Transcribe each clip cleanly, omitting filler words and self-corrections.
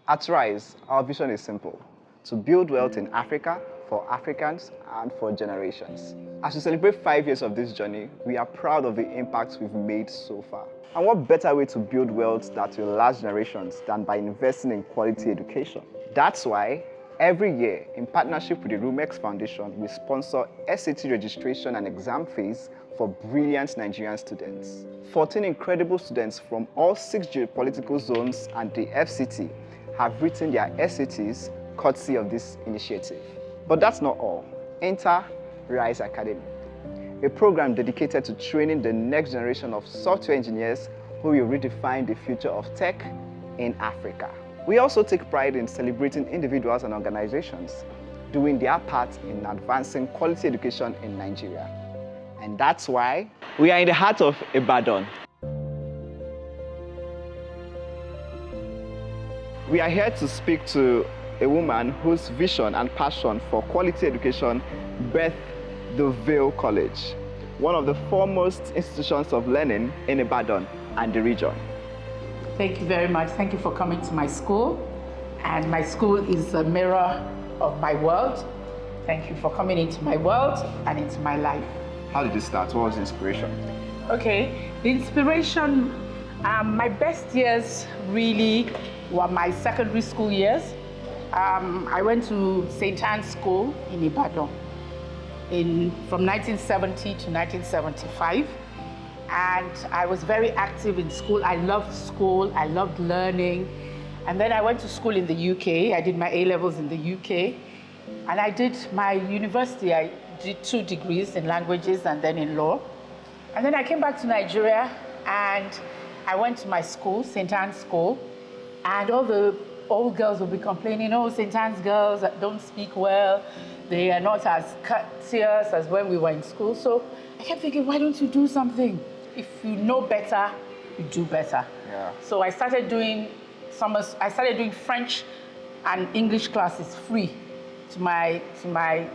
At Rise, our vision is simple: to build wealth in Africa, for Africans, and for generations. As we celebrate 5 years of this journey, we are proud of the impacts we've made so far. And what better way to build wealth that will last generations than by investing in quality education? That's why every year, in partnership with the Rumex Foundation, we sponsor SAT registration and exam fees for brilliant Nigerian students. 14 incredible students from all 6 geopolitical zones and the FCT have written their SATs courtesy of this initiative. But that's not all. Enter Rise Academy, a program dedicated to training the next generation of software engineers who will redefine the future of tech in Africa. We also take pride in celebrating individuals and organizations doing their part in advancing quality education in Nigeria. And that's why we are in the heart of Ibadan. We are here to speak to a woman whose vision and passion for quality education birthed the Vale College, one of the foremost institutions of learning in Ibadan and the region. Thank you very much. Thank you for coming to my school. And my school is a mirror of my world. Thank you for coming into my world and into my life. How did it start? What was the inspiration? Okay, the inspiration, my best years really were my secondary school years. I went to St. Anne's School in Ibadan from 1970 to 1975. And I was very active in school. I loved learning. And then I went to school in the UK. I did my A-levels in the UK. And I did my university. I did 2 degrees in languages and then in law. And then I came back to Nigeria and I went to my school, St. Anne's School. And all the old girls would be complaining, oh, St. Anne's girls don't speak well. They are not as courteous as when we were in school. So I kept thinking, why don't you do something? If you know better, you do better. Yeah. So I started doing French and English classes free in my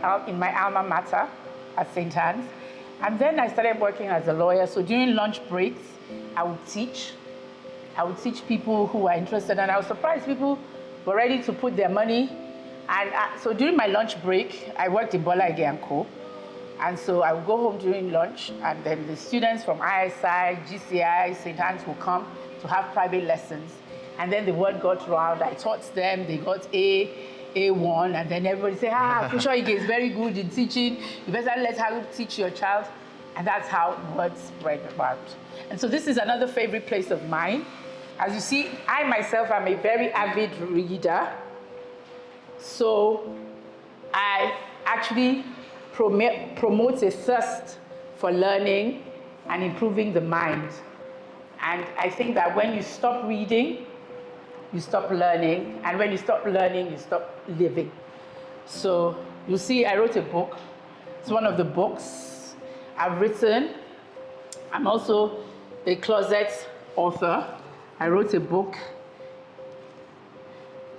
alma mater at St. Anne's. And then I started working as a lawyer. So during lunch breaks, I would teach people who were interested, and I was surprised people were ready to put their money. And so during my lunch break, I worked in Bola Ige & Co. And so I would go home during lunch, and then the students from ISI, GCI, St. Anne's would come to have private lessons. And then the word got round. I taught them, they got A1, and then everybody said, Kusho Ige is very good in teaching. You better let her teach your child. And that's how word spread about. And so this is another favorite place of mine. As you see, I myself am a very avid reader. So I actually promote a thirst for learning and improving the mind. And I think that when you stop reading, you stop learning. And when you stop learning, you stop living. So you see, I wrote a book. It's one of the books I've written. I'm also a closet author. I wrote a book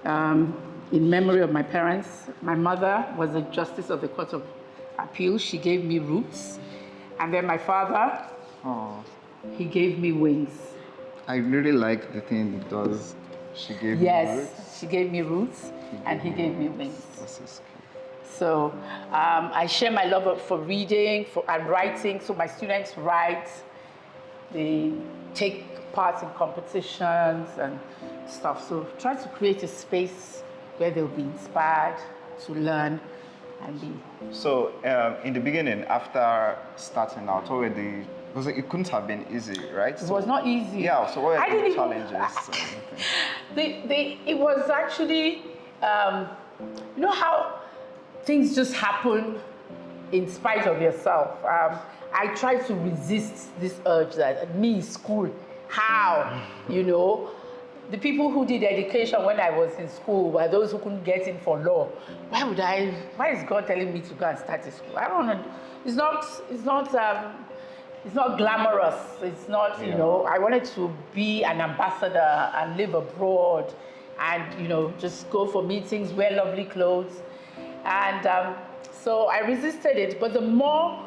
in memory of my parents. My mother was a justice of the Court of Appeal. She gave me roots. And then my father, he gave me wings. I really like the thing it does. She gave me roots. Yes, she gave me roots and he gave me wings. So I share my love for reading and writing. So my students write. They take part in competitions and stuff. So try to create a space where they'll be inspired to learn and be. So in the beginning, after starting out, what were because it couldn't have been easy, right? It was not easy. Yeah, so what were the challenges? It was actually, you know how things just happen in spite of yourself. I tried to resist this urge that me, school, how, you know? The people who did education when I was in school were those who couldn't get in for law. Why is God telling me to go and start a school? I don't know. It's not glamorous. It's not, you know, I wanted to be an ambassador and live abroad and, you know, just go for meetings, wear lovely clothes. And so I resisted it. But the more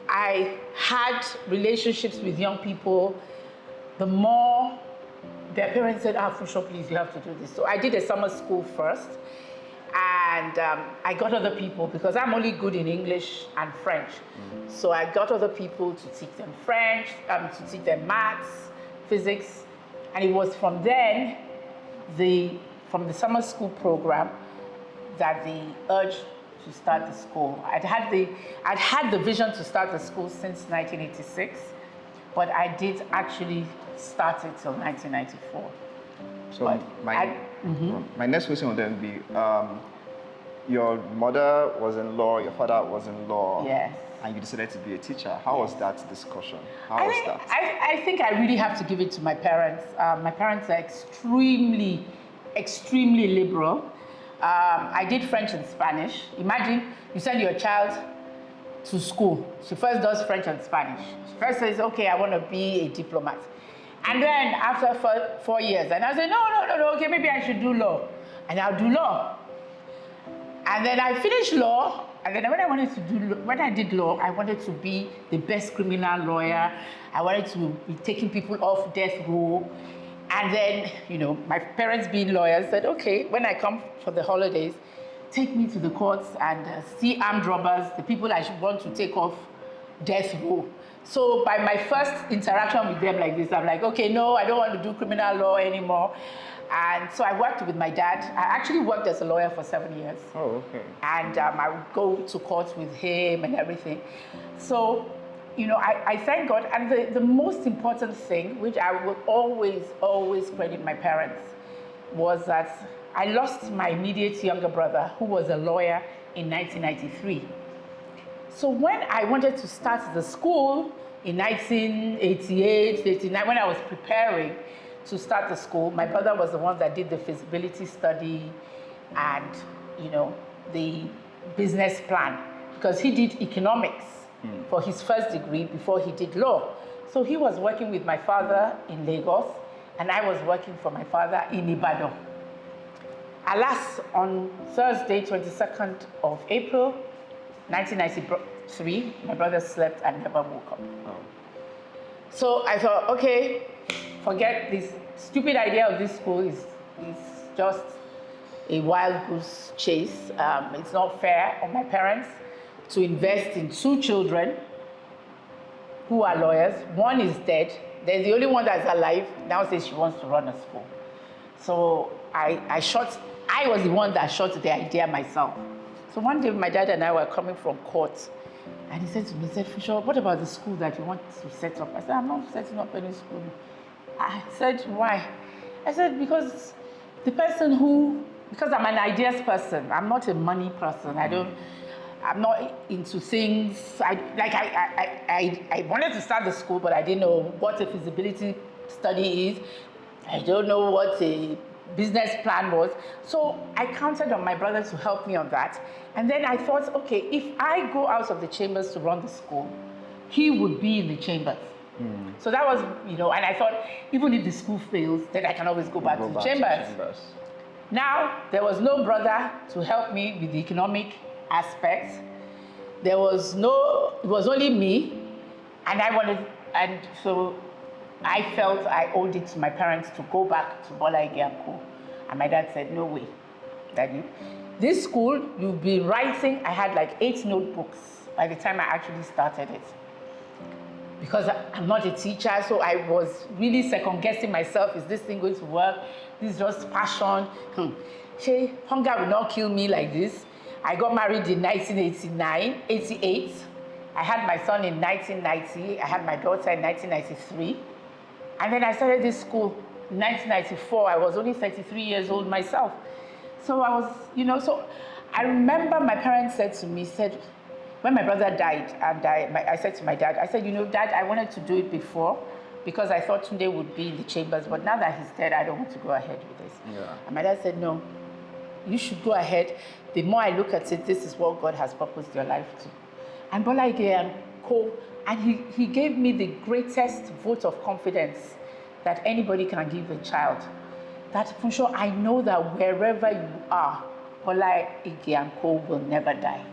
I had relationships with young people, the more their parents said, Funsho, please, you have to do this. So I did a summer school first. And I got other people, because I'm only good in English and French. So I got other people to teach them French, to teach them maths, physics. And it was from then, from the summer school program, that the urge to start the school. I'd had the vision to start the school since 1986, but I did actually start it till 1994. So my next question would then be, your mother was in law, your father was in law, Yes. and you decided to be a teacher. How was that discussion? How was that? I think I really have to give it to my parents. My parents are extremely, extremely liberal. I did French and Spanish. Imagine you send your child to school. She first does French and Spanish. She first says, okay, I want to be a diplomat. And then after 4 years, and I said, no, okay, maybe I should do law. And I'll do law. And then I finished law, and then when I did law, I wanted to be the best criminal lawyer. I wanted to be taking people off death row. And then, my parents being lawyers said, okay, when I come for the holidays, take me to the courts and see armed robbers, the people I should want to take off death row. So by my first interaction with them like this, I'm like, okay, no, I don't want to do criminal law anymore. And so I worked with my dad. I actually worked as a lawyer for 7 years. Oh, okay. And I would go to court with him and everything. So, I thank God. And the most important thing, which I will always, always credit my parents, was that I lost my immediate younger brother, who was a lawyer, in 1993. So when I wanted to start the school in 1988, 89, when I was preparing to start the school, my brother was the one that did the feasibility study and, the business plan, because he did economics for his first degree before he did law. So he was working with my father in Lagos, and I was working for my father in Ibadan. Alas, on Thursday, 22nd of April, 1993, my brother slept and never woke up. Oh. So I thought, okay, forget this stupid idea of this school. Is just a wild goose chase. It's not fair on my parents to invest in 2 children who are lawyers. One is dead. There's the only one that's alive. Now says she wants to run a school. So I was the one that shot the idea myself. So one day my dad and I were coming from court, and he said to me, Funsho, what about the school that you want to set up? I said, I'm not setting up any school. I said, why? I said, because I'm an ideas person. I'm not a money person. I'm not into things. I wanted to start the school, but I didn't know what a feasibility study is. I don't know what a business plan was. So I counted on my brother to help me on that. And then I thought, okay, if I go out of the chambers to run the school, he would be in the chambers. So that was, and I thought, even if the school fails, then I can always go back to the chambers. Now, there was no brother to help me with the economic aspects. It was only me, and so I felt I owed it to my parents to go back to Bola Ige. And my dad said, no way, Daddy. This school, you'll be writing. I had like 8 notebooks by the time I actually started it. Because I'm not a teacher, so I was really second-guessing myself. Is this thing going to work? This is just passion. Hunger will not kill me like this. I got married in 1988. I had my son in 1990. I had my daughter in 1993. And then I started this school in 1994. I was only 33 years old myself. So I was, so I remember my parents said to me, when my brother died, and I said to my dad, I said, Dad, I wanted to do it before because I thought Tunde would be in the chambers, but now that he's dead, I don't want to go ahead with this. Yeah. And my dad said, no, you should go ahead. The more I look at it, this is what God has purposed your life to. And Bola Ige and he gave me the greatest vote of confidence that anybody can give a child. That, Funsho, I know that wherever you are, Bola Ige will never die.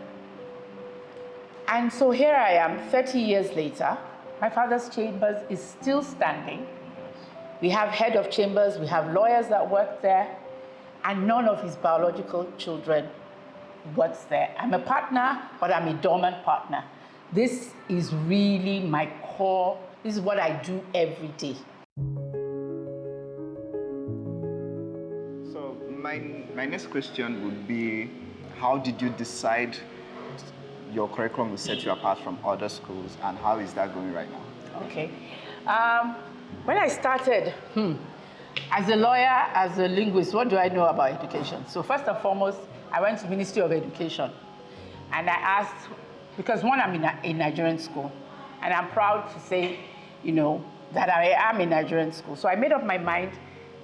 And so here I am, 30 years later. My father's chambers is still standing. We have head of chambers, we have lawyers that work there, and none of his biological children works there. I'm a partner, but I'm a dormant partner. This is really my core. This is what I do every day. So my next question would be, how did you decide your curriculum will set you apart from other schools, and how is that going right now? Okay. When I started, as a lawyer, as a linguist, what do I know about education? So first and foremost, I went to Ministry of Education, and I asked, because one, I'm in a Nigerian school, and I'm proud to say, that I am in Nigerian school. So I made up my mind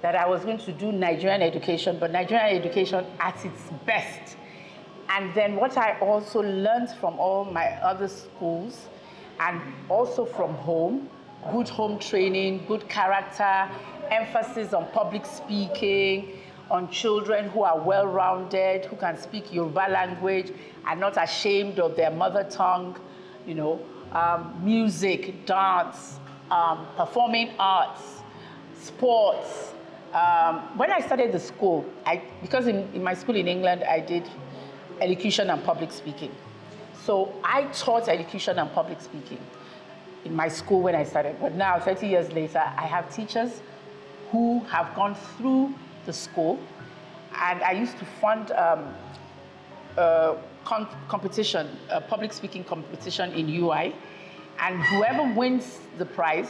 that I was going to do Nigerian education, but Nigerian education at its best. And then what I also learned from all my other schools, and also from home, good home training, good character, emphasis on public speaking, on children who are well-rounded, who can speak Yoruba language, are not ashamed of their mother tongue, music, dance, performing arts, sports. When I started the school, because in my school in England, I did elocution and public speaking. So I taught elocution and public speaking in my school when I started. But now, 30 years later, I have teachers who have gone through the school, and I used to fund competition, a public speaking competition in UI, and whoever wins the prize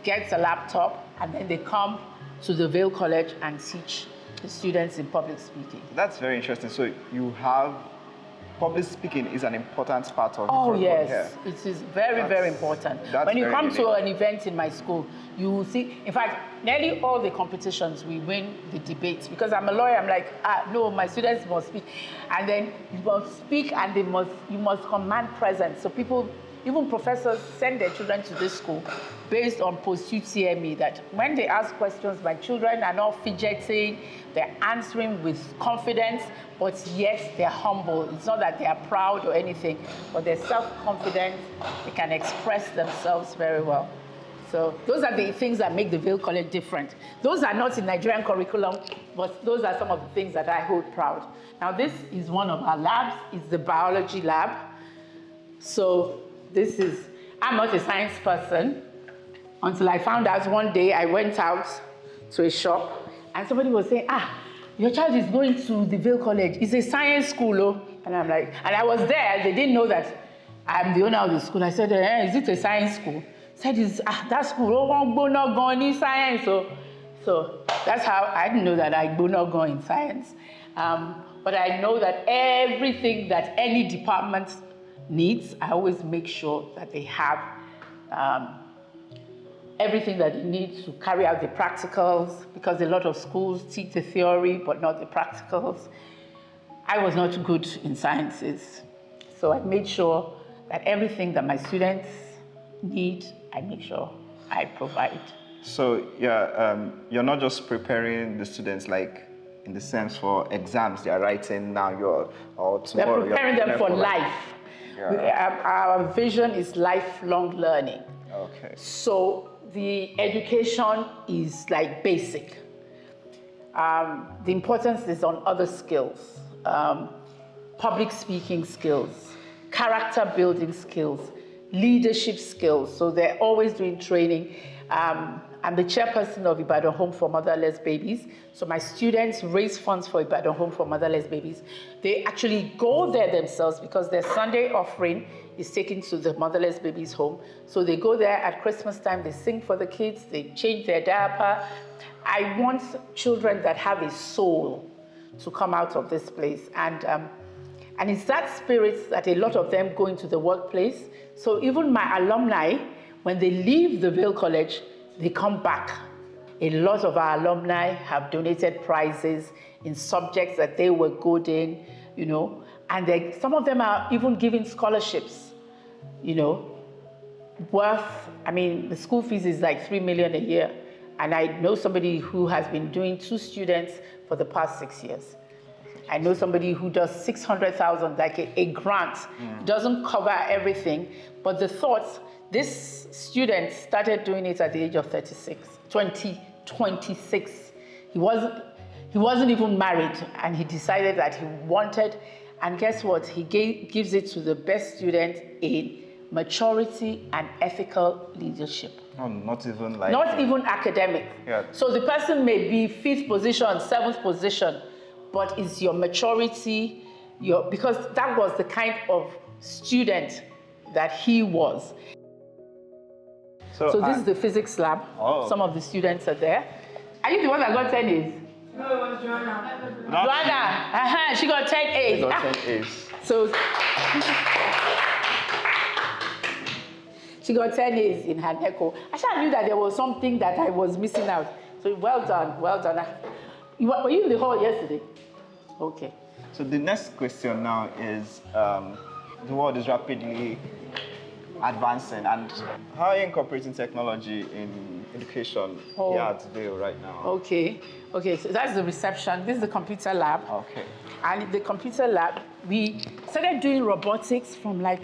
gets a laptop, and then they come to the Vale College and teach the students in public speaking. That's very interesting. So you have, public speaking is an important part of the Oh yes, here. it is very important. When you come to an event in my school, you will see, in fact, nearly all the competitions we win the debates, because I'm a lawyer. I'm like, no, my students must speak, and then you must speak, and you must command presence. So people, even professors, send their children to this school based on post-UTME, that when they ask questions, my children are not fidgeting, they're answering with confidence, but yet they're humble. It's not that they are proud or anything, but they're self-confident, they can express themselves very well. So those are the things that make the Vale College different. Those are not in Nigerian curriculum, but those are some of the things that I hold proud. Now this is one of our labs, it's the biology lab. So I'm not a science person, until I found out one day. I went out to a shop and somebody was saying, your child is going to the Vale College. It's a science school, oh. And I'm like, and I was there, they didn't know that I'm the owner of the school. I said, is it a science school? Said, that school, not going in science. So that's how I didn't know that I not going in science. But I know that everything that any department needs, I always make sure that they have everything that they need to carry out the practicals, because a lot of schools teach the theory but not the practicals. I was not good in sciences, so I made sure that everything that my students need, I make sure I provide. So you're not just preparing the students like in the sense for exams they are writing now, or tomorrow. We're preparing them for life. Yeah. Our vision is lifelong learning. Okay. So the education is like basic. The importance is on other skills, public speaking skills, character building skills, leadership skills. So they're always doing training. I'm the chairperson of Ibadan Home for Motherless Babies. So my students raise funds for Ibadan Home for Motherless Babies. They actually go there themselves because their Sunday offering is taken to the motherless babies' home. So they go there at Christmas time, they sing for the kids, they change their diaper. I want children that have a soul to come out of this place. And it's that spirit that a lot of them go into the workplace. So even my alumni, when they leave the Vale College, they come back. A lot of our alumni have donated prizes in subjects that they were good in, and some of them are even giving scholarships, worth, the school fees is like 3 million a year. And I know somebody who has been doing 2 students for the past 6 years. I know somebody who does 600,000, like a grant. Doesn't cover everything, but the thought, this student started doing it at the age of 26, 23. 26. He wasn't even married, and he decided that he wanted, and guess what? He gives it to the best student in maturity and ethical leadership. Oh, not even like... Not even academic. Yeah. So the person may be 5th position, 7th position, but it's your maturity, because that was the kind of student that he was. So this is the physics lab. Oh. Some of the students are there. Are you the one that got 10 A's? No, it was Joanna. Joanna, she got 10 A's. She got 10 A's. So she got 10 A's in her NECO. I sure knew that there was something that I was missing out. So well done, well done. Were you in the hall yesterday? Okay. So the next question now is, the world is rapidly advancing, and how are you incorporating technology in education here at Vale right now? Okay, so that's the reception. This is the computer lab. Okay. And in the computer lab, we started doing robotics from like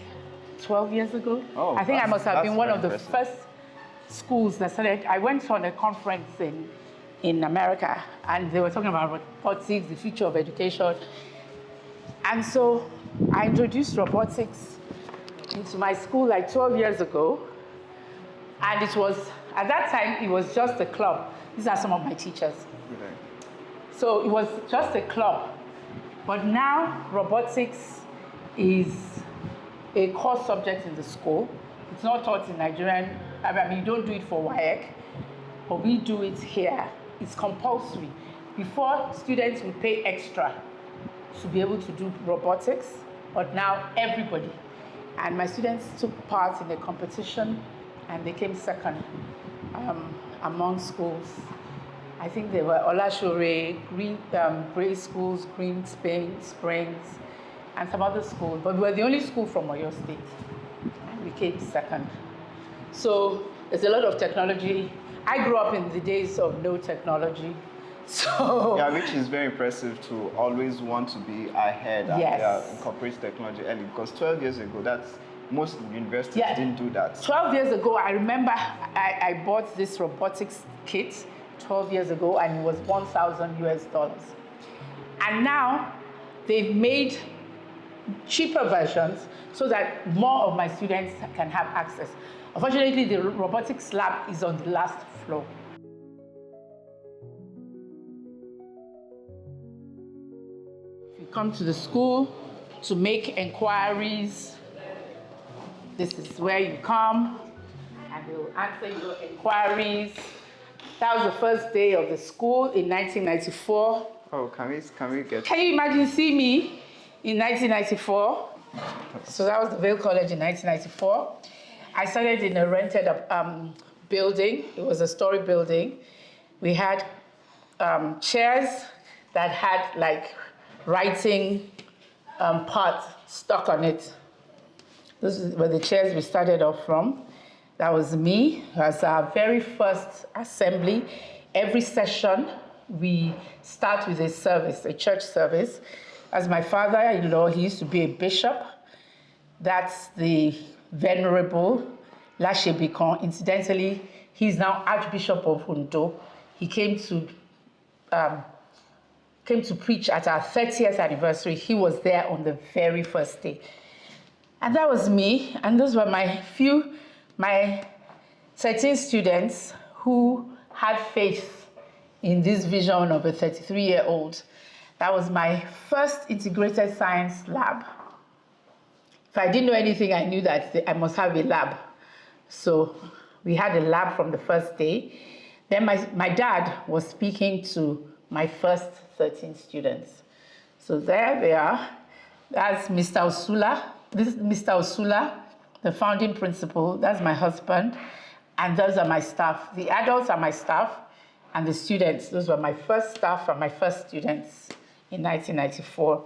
12 years ago. Oh, I think I must have been one of the impressive. first schools that started. I went on a conference in America, and they were talking about robotics, the future of education. And so I introduced robotics into my school like 12 years ago. And it was, at that time, it was just a club. These are some of my teachers. Okay. So it was just a club. But now robotics is a core subject in the school. It's not taught in Nigerian. I mean, you don't do it for WAEC, but we do it here. It's compulsory. Before, students would pay extra to be able to do robotics, but now everybody. And my students took part in the competition, and they came second among schools. I think they were Olashore, Gray Schools, Green Springs, and some other schools. But we were the only school from Oyo State, and we came second. So there's a lot of technology. I grew up in the days of no technology. So yeah, which is very impressive to always want to be ahead and incorporate technology early, because 12 years ago, most universities didn't do that. 12 years ago, I remember I bought this robotics kit 12 years ago, and it was $1,000 US. And now they've made cheaper versions so that more of my students can have access. Unfortunately, the robotics lab is on the last floor. You come to the school to make inquiries. This is where you come, and they will answer your inquiries. That was the first day of the school in 1994. Oh, can we get... Can you imagine seeing me in 1994? So that was the Vale College in 1994. I started in a rented building. It was a story building. We had chairs that had like writing parts stuck on it. Those were the chairs we started off from. That was me. It was our very first assembly. Every session, we start with a service, a church service. As my father-in-law, he used to be a bishop. That's the Venerable Lashebikon. Incidentally, he's now Archbishop of Ondo. He came to preach at our 30th anniversary. He was there on the very first day. And that was me, and those were my 13 students who had faith in this vision of a 33-year-old. That was my first integrated science lab. If I didn't know anything, I knew that I must have a lab. So we had a lab from the first day. Then my dad was speaking to my first 13 students. So there they are. That's Mr. Osula. This is Mr. Osula, the founding principal. That's my husband. And those are my staff. The adults are my staff, and the students. Those were my first staff and my first students in 1994.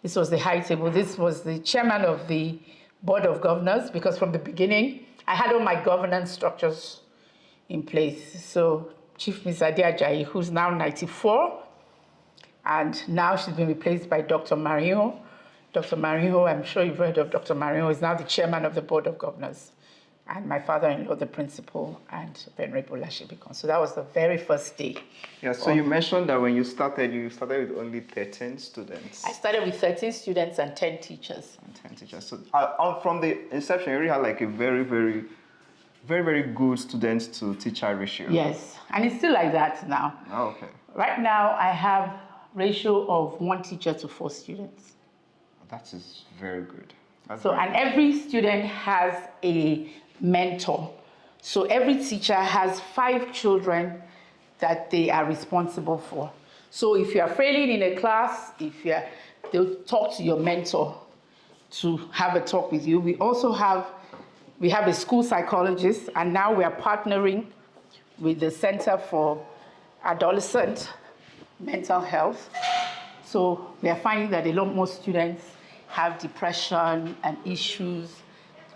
This was the high table. This was the chairman of the board of governors, because from the beginning, I had all my governance structures in place. So Chief Ms. Adi Ajayi, who's now 94, and now she's been replaced by Dr. Mario. Dr. Mario, I'm sure you've heard of Dr. Mario, is now the chairman of the board of governors. and my father-in-law, the principal, and Venerable Lashibikon. So that was the very first day. Yeah, so you mentioned that when you started with only 13 students. I started with 13 students and 10 teachers. And 10 teachers. So from the inception, you really had like a very, very, very, very good student to teacher ratio. Yes, and it's still like that now. Oh, okay. Right now, I have ratio of 1 teacher to 4 students. That is very good. And every student has a mentor. So every teacher has 5 children that they are responsible for. So if you are failing in a class, they'll talk to your mentor to have a talk with you. We also have a school psychologist, and now we are partnering with the Center for Adolescent Mental Health. So we are finding that a lot more students have depression and issues,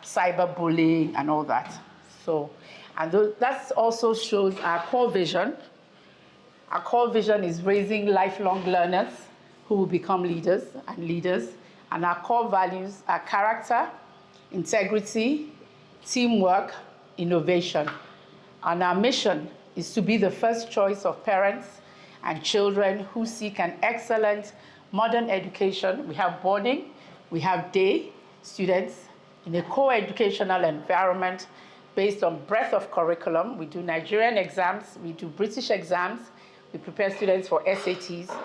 cyberbullying and all that. So, and that also shows our core vision. Our core vision is raising lifelong learners who will become leaders. And our core values are character, integrity, teamwork, innovation. And our mission is to be the first choice of parents and children who seek an excellent modern education. We have boarding, we have day students in a co-educational environment based on breadth of curriculum. We do Nigerian exams, we do British exams, we prepare students for SATs.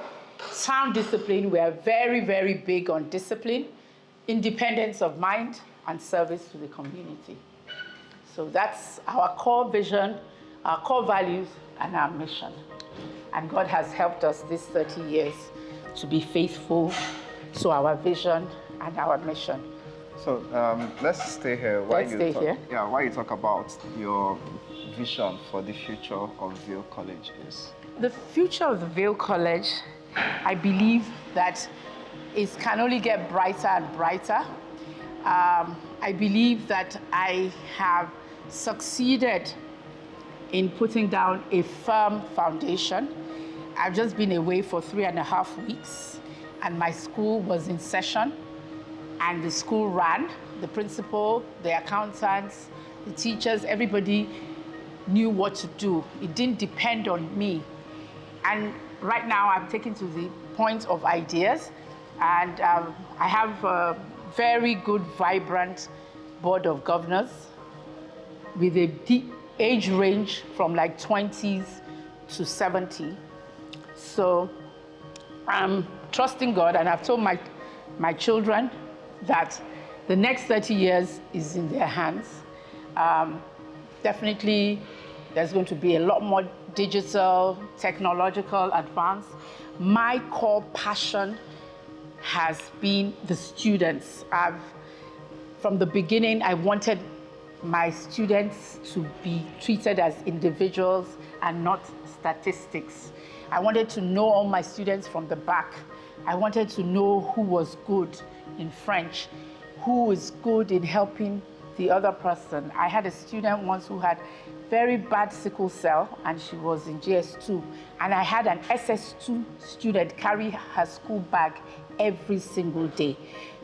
Sound discipline, we are very, very big on discipline, independence of mind, and service to the community. So that's our core vision, our core values, and our mission. And God has helped us these 30 years to be faithful to our vision and our mission. So let's stay here. While you talk about your vision for the future of Vale College is. The future of the Vale College, I believe that it can only get brighter and brighter. I believe that I have succeeded in putting down a firm foundation. I've just been away for 3.5 weeks, and my school was in session, and the school ran. The principal, the accountants, the teachers, everybody knew what to do. It didn't depend on me. And right now I'm taken to the point of ideas, and I have a very good, vibrant board of governors with a deep age range from like 20s to 70. So I'm trusting God, and I've told my children that the next 30 years is in their hands. Definitely, there's going to be a lot more digital, technological advance. My core passion has been the students. From the beginning, I wanted my students to be treated as individuals and not statistics. I wanted to know all my students from the back. I wanted to know who was good in French, who is good in helping the other person. I had a student once who had very bad sickle cell, and she was in GS2. And I had an SS2 student carry her school bag every single day.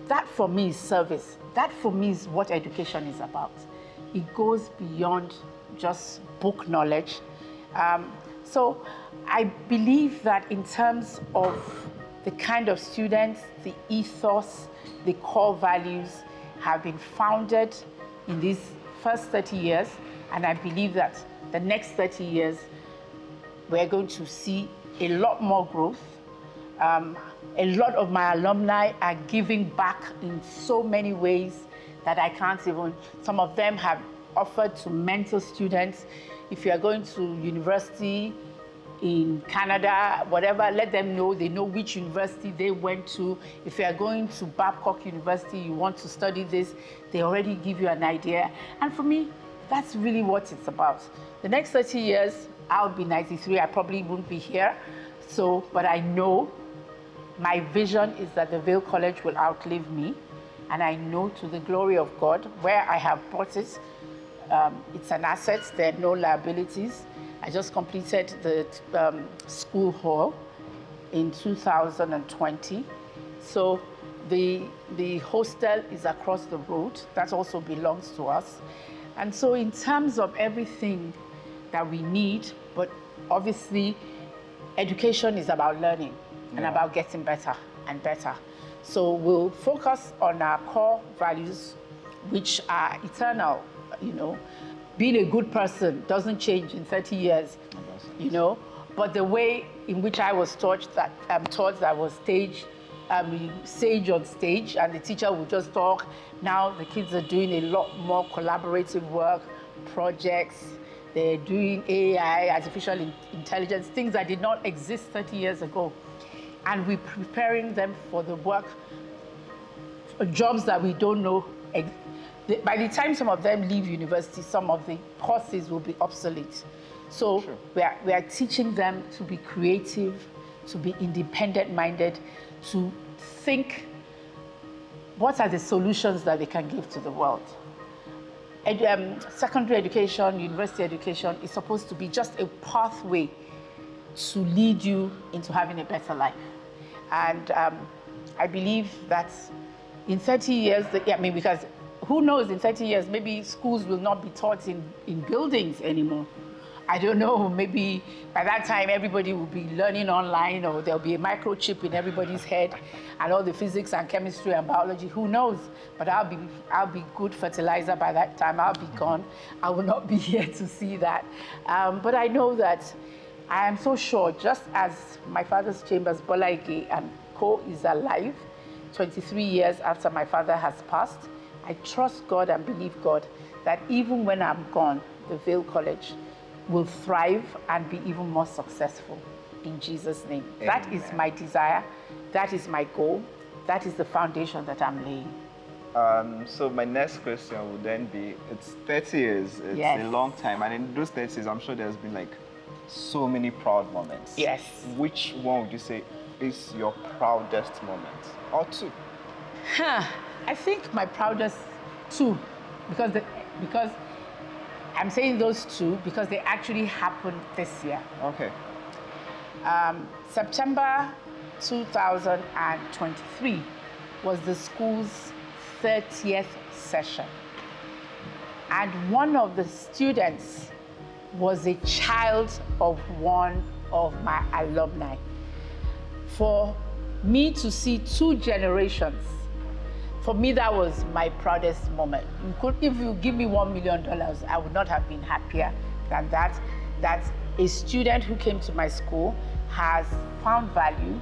That for me is service. That for me is what education is about. It goes beyond just book knowledge. So I believe that in terms of the kind of students, the ethos, the core values have been founded in these first 30 years. And I believe that the next 30 years, we're going to see a lot more growth. A lot of my alumni are giving back in so many ways that I can't even. Some of them have offered to mentor students. If you are going to university in Canada, whatever, let them know. They know which university they went to. If you are going to Babcock University, you want to study this, they already give you an idea. And for me, that's really what it's about. The next 30 years, I'll be 93. I probably won't be here. But I know my vision is that the Vale College will outlive me. And I know, to the glory of God, where I have bought it, it's an asset. There are no liabilities. I just completed the school hall in 2020. So the hostel is across the road. That also belongs to us. And so in terms of everything that we need, but obviously education is about learning and about getting better and better. So we'll focus on our core values, which are eternal, you know. Being a good person doesn't change in 30 years, you know. But the way in which I was taught that was sage on stage, and the teacher would just talk. Now the kids are doing a lot more collaborative work, projects. They're doing AI, artificial intelligence, things that did not exist 30 years ago. And we're preparing them for the work, for jobs that we don't know. By the time some of them leave university, some of the courses will be obsolete. So we are teaching them to be creative, to be independent-minded, to think what are the solutions that they can give to the world. Secondary education, university education is supposed to be just a pathway to lead you into having a better life. And I believe that in 30 years, because who knows, in 30 years, maybe schools will not be taught in buildings anymore. I don't know, maybe by that time everybody will be learning online, or there'll be a microchip in everybody's head and all the physics and chemistry and biology, who knows? But I'll be good fertilizer by that time. I'll be gone. I will not be here to see that. But I know that I am so sure, just as my father's chambers, Bola Ige and Co. is alive, 23 years after my father has passed, I trust God and believe God that even when I'm gone, the Vale College will thrive and be even more successful in Jesus' name. Amen. That is my desire. That is my goal. That is the foundation that I'm laying. So my next question would then be, it's 30 years, it's a long time. And in those 30 years, I'm sure there's been like so many proud moments. Yes. Which one would you say is your proudest moment? Or two? I think my proudest two, because I'm saying those two because they actually happened this year. Okay. September 2023 was the school's 30th session. And one of the students was a child of one of my alumni. For me to see two generations, for me, that was my proudest moment. If you give me $1 million, I would not have been happier than that. That a student who came to my school has found value,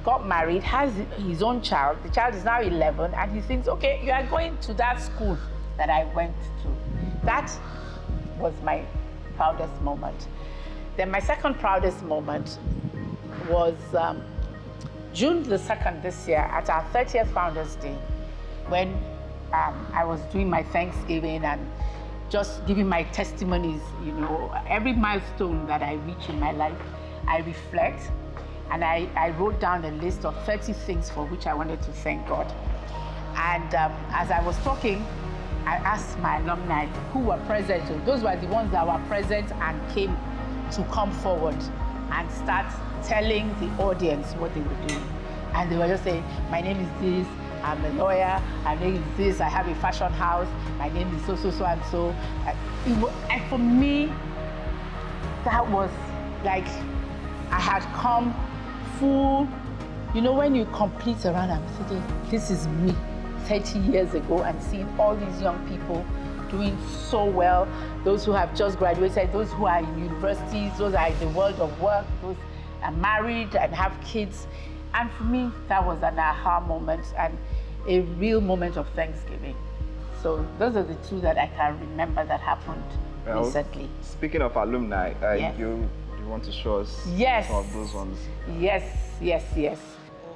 got married, has his own child. The child is now 11, and he thinks, okay, you are going to that school that I went to. That was my proudest moment. Then my second proudest moment was June the 2nd this year, at our 30th Founders Day, when I was doing my Thanksgiving and just giving my testimonies, you know, every milestone that I reach in my life, I reflect, and I wrote down a list of 30 things for which I wanted to thank God. And as I was talking, I asked my alumni who were present, so those were the ones that were present and came to come forward and start telling the audience what they were doing. And they were just saying, my name is this, I'm a lawyer, my name is this, I have a fashion house, my name is so and so. And for me, that was like, I had come full, you know, when you complete around, I'm thinking, this is me 30 years ago, and seeing all these young people doing so well, those who have just graduated, those who are in universities, those are in the world of work, those are married and have kids. And for me, that was an aha moment and a real moment of Thanksgiving. So those are the two that I can remember that happened recently. Speaking of alumni, you want to show us some of those ones? Yes.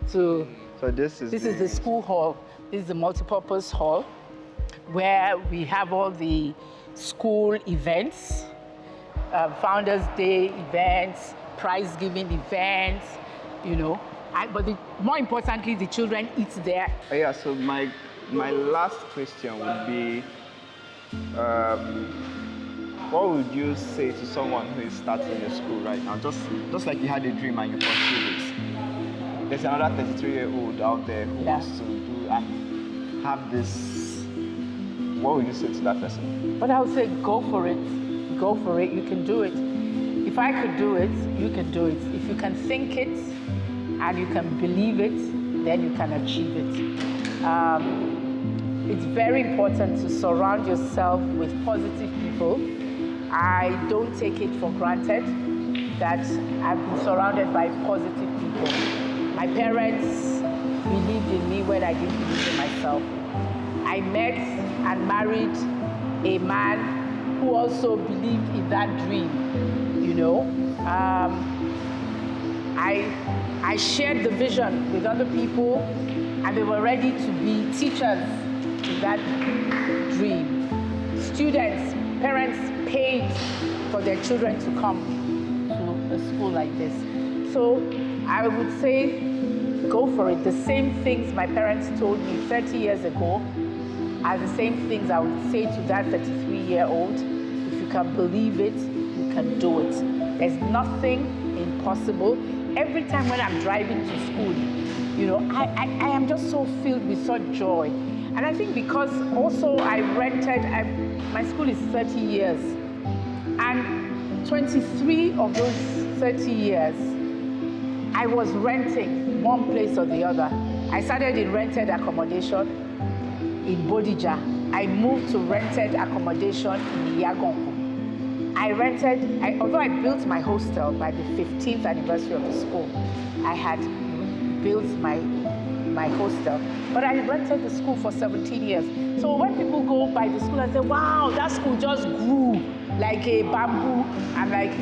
So this is the school hall. This is the multipurpose hall where we have all the school events, Founders Day events, prize giving events, you know. But more importantly, the children eat there. So my last question would be, what would you say to someone who is starting a school right now? Just like you had a dream and you pursued it. There's another 33-year-old out there who wants to do and have this what would you say to that person? But I would say, go for it. Go for it. You can do it. If I could do it, you can do it. If you can think it and you can believe it, then you can achieve it. It's very important to surround yourself with positive people. I don't take it for granted that I've been surrounded by positive people. My parents believed in me when I didn't believe in myself. I met and married a man who also believed in that dream, you know. I shared the vision with other people, and they were ready to be teachers in that dream. Students, parents paid for their children to come to a school like this. So I would say, go for it. The same things my parents told me 30 years ago are the same things I would say to that 33-year-old. If you can believe it, you can do it. There's nothing impossible. Every time when I'm driving to school, you know, I am just so filled with such joy. And I think because also I rented, my school is 30 years. And 23 of those 30 years, I was renting one place or the other. I started in rented accommodation in Bodija. I moved to rented accommodation in Iyagonku. Although I built my hostel by the 15th anniversary of the school, I had built my hostel, but I rented the school for 17 years. So when people go by the school and say, wow, that school just grew like a bamboo, I'm like,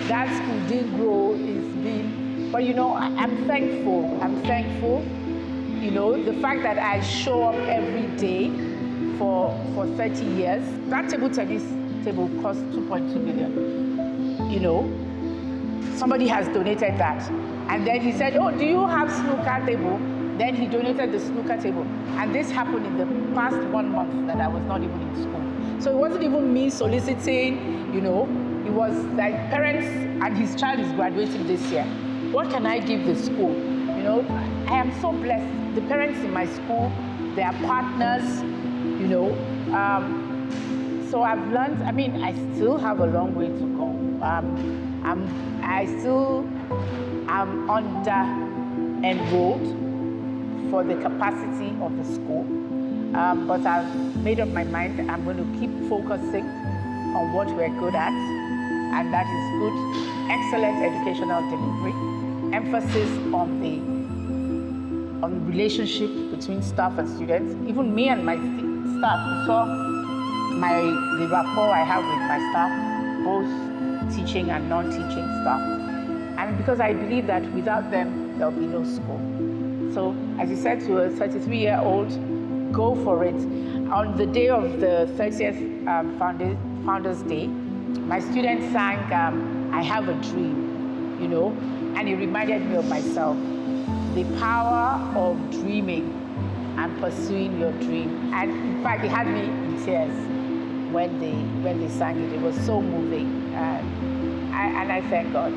that school didn't grow, it's been, but you know, I'm thankful. I'm thankful, you know, the fact that I show up every day for 30 years. That table tennis table cost 2.2 million, you know. Somebody has donated that. And then he said, oh, do you have snooker table? Then he donated the snooker table. And this happened in the past 1 month that I was not even in school. So it wasn't even me soliciting, you know. It was like parents, and his child is graduating this year. What can I give the school? You know, I am so blessed. The parents in my school, they are partners, you know. So I've learned, I mean, I still have a long way to go. I still am under-enrolled for the capacity of the school. But I've made up my mind I'm going to keep focusing on what we're good at, and that is good, excellent educational delivery, emphasis on the relationship between staff and students. Even me and my staff, you saw the rapport I have with my staff, both teaching and non-teaching staff. And because I believe that without them, there'll be no school. So, as you said to a 33-year-old, go for it. On the day of the 30th Founders Day, my students sang I Have a Dream, you know, and it reminded me of myself. The power of dreaming and pursuing your dream. And in fact, it had me in tears when they sang it. It was so moving. And I thank God.